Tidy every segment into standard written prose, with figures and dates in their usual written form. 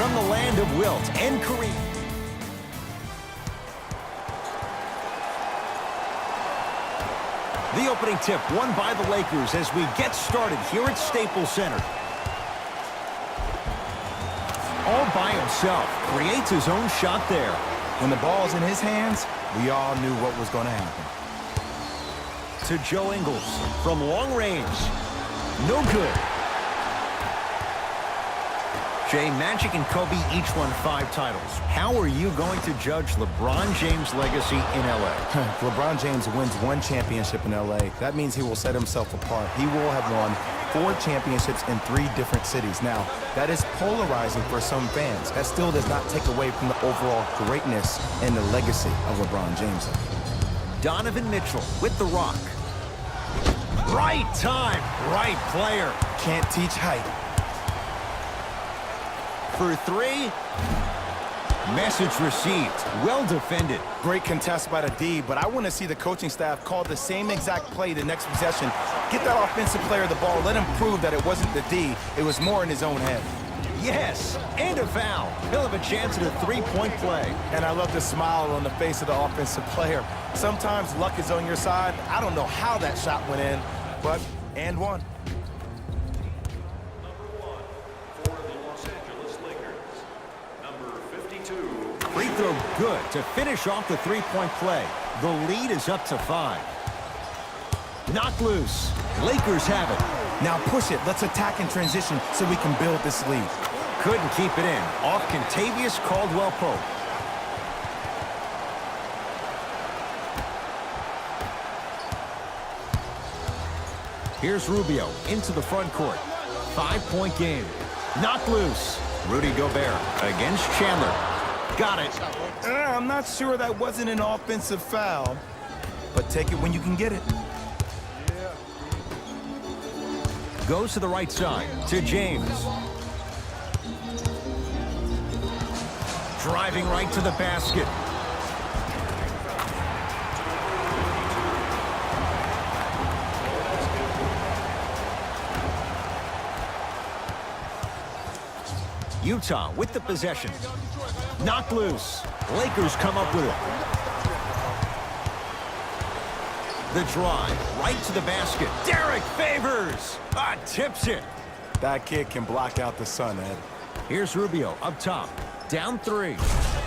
from the land of Wilt and Kareem. The opening tip won by the Lakers as we get started here at Staples Center. All by himself, creates his own shot there. When the ball's in his hands, we all knew what was going to happen. To Joe Ingles from long range. No good. Jay, Magic and Kobe each won 5 titles. How are you going to judge LeBron James' legacy in L.A.? LeBron James wins 1 championship in L.A. That means he will set himself apart. He will have won 4 championships in 3 different cities. Now, that is polarizing for some fans. That still does not take away from the overall greatness and the legacy of LeBron James. Donovan Mitchell with the rock. Right time, right player. Can't teach height. For 3. Message received. Well defended. Great contest by the D, but I want to see the coaching staff call the same exact play the next possession. Get that offensive player the ball. Let him prove that it wasn't the D. It was more in his own head. Yes, and a foul. He'll have a chance at a 3-point play. And I love the smile on the face of the offensive player. Sometimes luck is on your side. I don't know how that shot went in, but and one. Free throw good to finish off the 3-point play. The lead is up to 5. Knocked loose. Lakers have it. Now push it. Let's attack in transition so we can build this lead. Couldn't keep it in. Off Kentavious Caldwell-Pope. Here's Rubio into the front court. 5-point game. Knocked loose. Rudy Gobert against Chandler. Got it. I'm not sure that wasn't an offensive foul, but take it when you can get it. Goes to the right side to James. Driving right to the basket. Utah with the possession. Knocked loose. Lakers come up with it. The drive right to the basket. Derek Favors. Tips it. That kid can block out the sun, Ed. Here's Rubio up top. Down 3.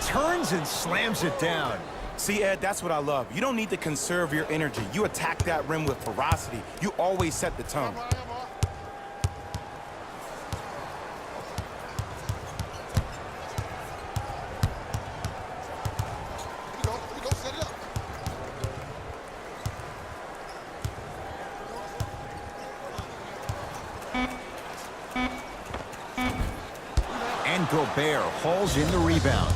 Turns and slams it down. See, Ed, that's what I love. You don't need to conserve your energy. You attack that rim with ferocity. You always set the tone. And Gobert hauls in the rebound.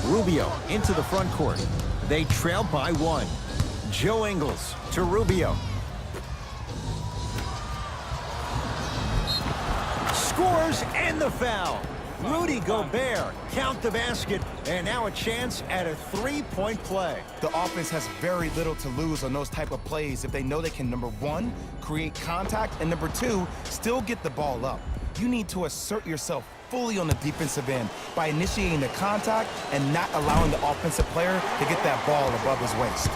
Rubio into the front court. They trail by 1. Joe Ingles to Rubio. Scores and the foul. Rudy Gobert count the basket, and now a chance at a 3-point play. The offense has very little to lose on those type of plays if they know they can, number 1, create contact, and number 2, still get the ball up. You need to assert yourself fully on the defensive end by initiating the contact and not allowing the offensive player to get that ball above his waist.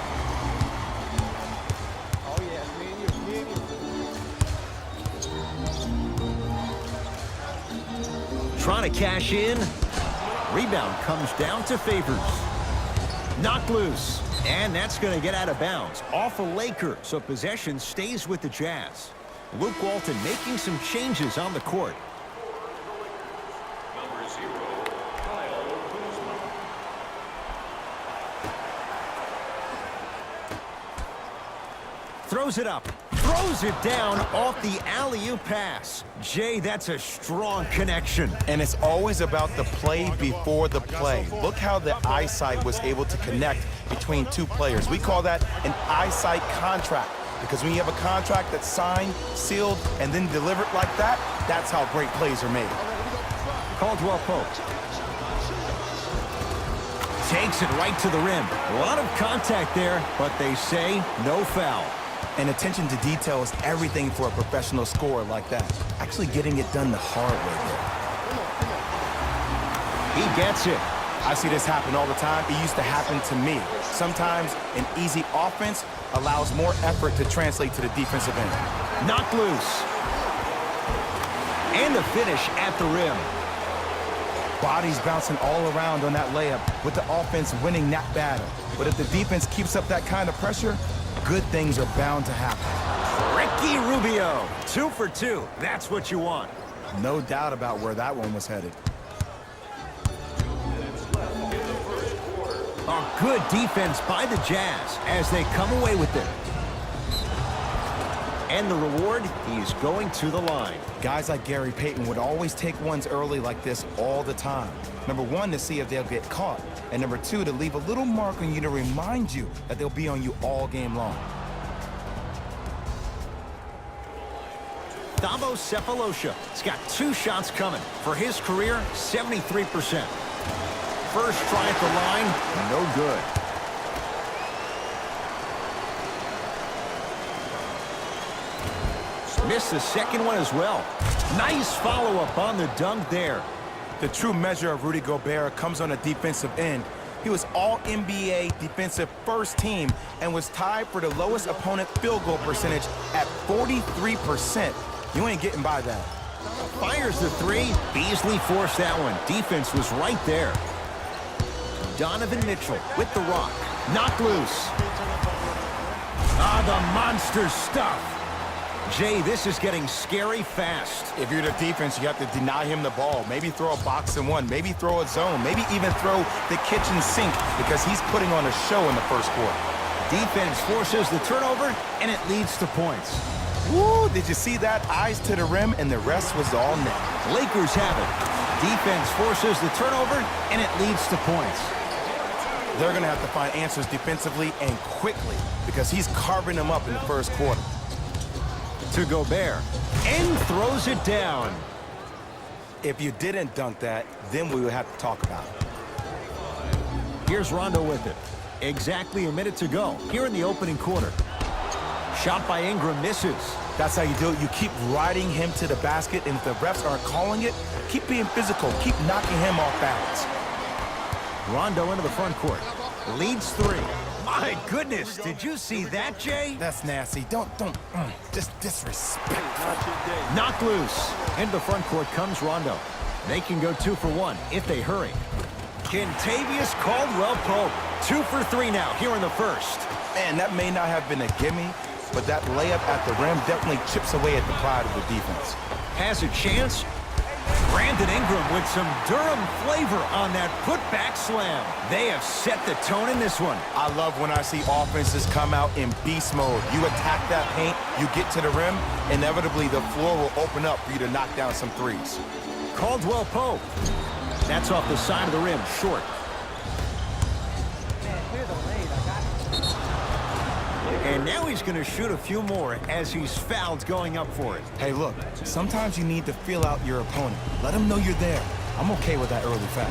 Trying to cash in. Rebound comes down to Favors. Knocked loose. And that's going to get out of bounds. Off a Laker, so possession stays with the Jazz. Luke Walton making some changes on the court. Throws it up. Throws it down off the alley-oop pass. Jay, that's a strong connection. And it's always about the play before the play. Look how the eyesight was able to connect between 2 players. We call that an eyesight contract. Because when you have a contract that's signed, sealed, and then delivered like that, that's how great plays are made. Caldwell-Pope takes it right to the rim. A lot of contact there, but they say no foul. And attention to detail is everything for a professional scorer like that. Actually getting it done the hard way there. He gets it. I see this happen all the time. It used to happen to me. Sometimes an easy offense allows more effort to translate to the defensive end. Knocked loose. And the finish at the rim. Bodies bouncing all around on that layup with the offense winning that battle. But if the defense keeps up that kind of pressure, good things are bound to happen. Ricky Rubio, 2 for 2. That's what you want. No doubt about where that one was headed. A good defense by the Jazz as they come away with it. And the reward, he's going to the line. Guys like Gary Payton would always take ones early like this all the time. Number one, to see if they'll get caught. And number two, to leave a little mark on you to remind you that they'll be on you all game long. Thabo Sefolosha has got 2 shots coming. For his career, 73%. First try at the line, no good. Missed the second one as well. Nice follow-up on the dunk there. The true measure of Rudy Gobert comes on the defensive end. He was all-NBA defensive first team and was tied for the lowest opponent field goal percentage at 43%. You ain't getting by that. Fires the 3. Beasley forced that one. Defense was right there. Donovan Mitchell with the rock. Knocked loose. The monster stuff. Jay, this is getting scary fast. If you're the defense, you have to deny him the ball. Maybe throw a box and one. Maybe throw a zone. Maybe even throw the kitchen sink because he's putting on a show in the first quarter. Defense forces the turnover, and it leads to points. Woo! Did you see that? Eyes to the rim, and the rest was all net. Lakers have it. Defense forces the turnover, and it leads to points. They're going to have to find answers defensively and quickly because he's carving them up in the first quarter. To Gobert, and throws it down. If you didn't dunk that, then we would have to talk about it. Here's Rondo with it. Exactly a minute to go here in the opening quarter. Shot by Ingram misses. That's how you do it. You keep riding him to the basket, and if the refs aren't calling it, keep being physical. Keep knocking him off balance. Rondo into the front court. Leads 3. My goodness, did you see that, Jay? That's nasty. Just disrespectful. Knocked loose. Into the front court comes Rondo. They can go 2 for 1 if they hurry. Kentavious Caldwell-Pope. 2 for 3 now here in the first. Man, that may not have been a gimme, but that layup at the rim definitely chips away at the pride of the defense. Has a chance. Brandon Ingram with some Durham flavor on that putback slam. They have set the tone in this one. I love when I see offenses come out in beast mode. You attack that paint, you get to the rim, inevitably the floor will open up for you to knock down some threes. Caldwell-Pope. That's off the side of the rim, short. And now he's going to shoot a few more as he's fouled going up for it. Hey, look, sometimes you need to feel out your opponent. Let him know you're there. I'm okay with that early foul.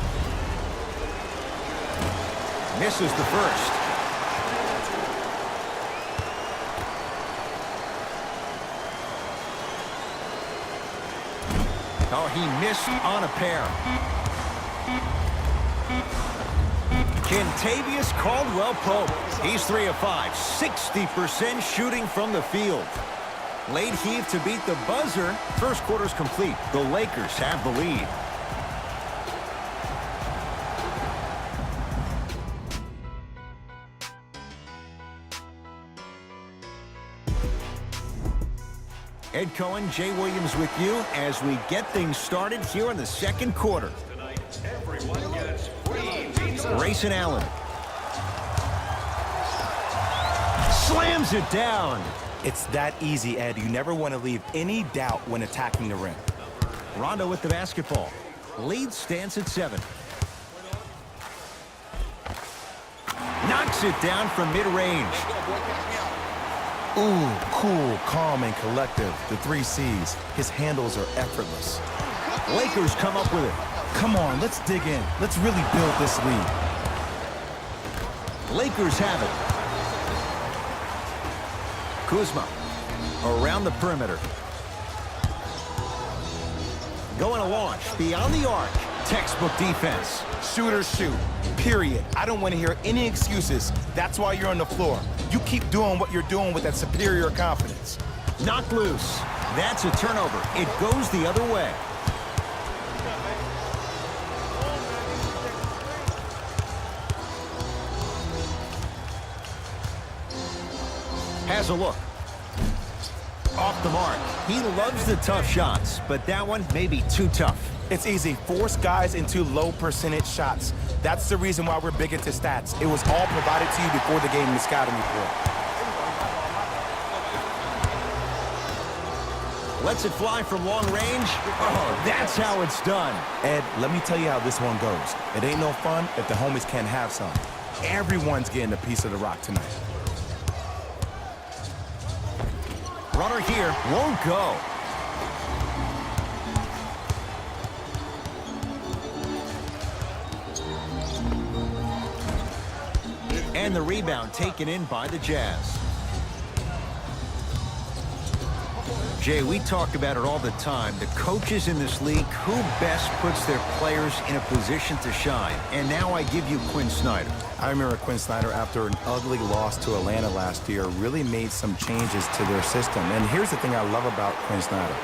Misses the first. Oh, he missed on a pair. Kentavious Caldwell-Pope. He's 3 of 5. 60% shooting from the field. Late heave to beat the buzzer. First quarter's complete. The Lakers have the lead. Ed Cohen, Jay Williams with you as we get things started here in the second quarter. Grayson Allen. Slams it down. It's that easy, Ed. You never want to leave any doubt when attacking the rim. Rondo with the basketball. Lead stands at 7. Knocks it down from mid-range. Ooh, cool, calm, and collective. The 3 C's. His handles are effortless. Lakers come up with it. Come on, let's dig in. Let's really build this lead. Lakers have it. Kuzma around the perimeter. Going to launch beyond the arc. Textbook defense. Shooters shoot, period. I don't want to hear any excuses. That's why you're on the floor. You keep doing what you're doing with that superior confidence. Knocked loose. That's a turnover. It goes the other way. Has a look. Off the mark. He loves the tough shots, but that one may be too tough. It's easy. Force guys into low percentage shots. That's the reason why we're big into stats. It was all provided to you before the game in the scouting report. Lets it fly from long range. Oh, that's how it's done. Ed, let me tell you how this one goes. It ain't no fun if the homies can't have some. Everyone's getting a piece of the rock tonight. Runner here won't go. And the rebound taken in by the Jazz. Jay, we talk about it all the time. The coaches in this league, who best puts their players in a position to shine? And now I give you Quinn Snyder. I remember Quinn Snyder, after an ugly loss to Atlanta last year, really made some changes to their system. And here's the thing I love about Quinn Snyder.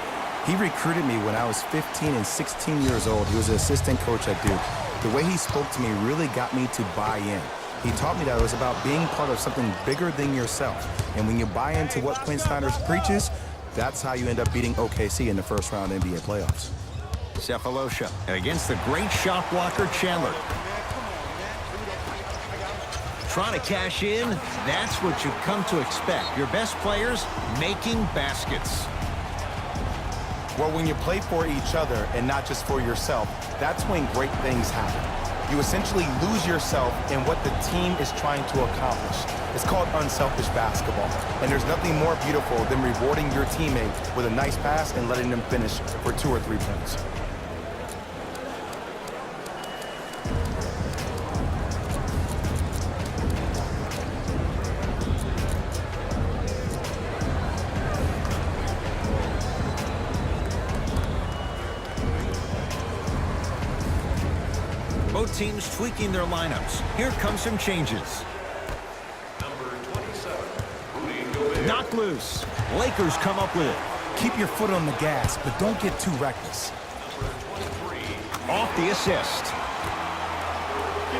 He recruited me when I was 15 and 16 years old. He was an assistant coach at Duke. The way he spoke to me really got me to buy in. He taught me that it was about being part of something bigger than yourself. And when you buy into what Quinn Snyder preaches, that's how you end up beating OKC in the first round NBA playoffs. Cephalosha against the great shot blocker Chandler. Trying to cash in, that's what you've come to expect. Your best players making baskets. Well, when you play for each other and not just for yourself, that's when great things happen. You essentially lose yourself in what the team is trying to accomplish. It's called unselfish basketball. And there's nothing more beautiful than rewarding your teammate with a nice pass and letting them finish for 2 or 3 points. Both teams tweaking their lineups. Here come some changes. Knocked loose. Lakers come up with it. Keep your foot on the gas, but don't get too reckless. Off the assist.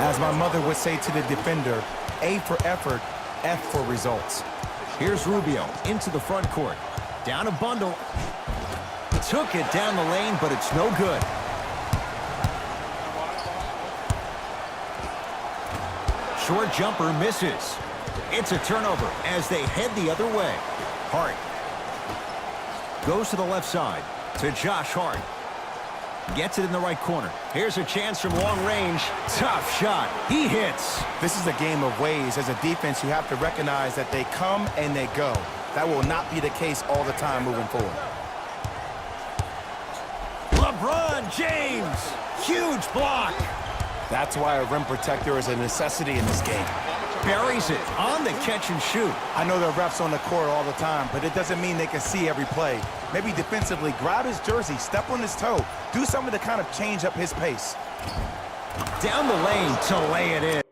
As my mother would say to the defender, A for effort, F for results. Here's Rubio into the front court. Down a bundle. Took it down the lane, but it's no good. Short jumper misses. It's a turnover as they head the other way. Hart goes to the left side to Josh Hart. Gets it in the right corner. Here's a chance from long range. Tough shot. He hits. This is a game of ways. As a defense, you have to recognize that they come and they go. That will not be the case all the time moving forward. LeBron James. Huge block. That's why a rim protector is a necessity in this game. Buries it on the catch and shoot. I know there are refs on the court all the time, but it doesn't mean they can see every play. Maybe defensively, grab his jersey, step on his toe, do something to kind of change up his pace. Down the lane to lay it in.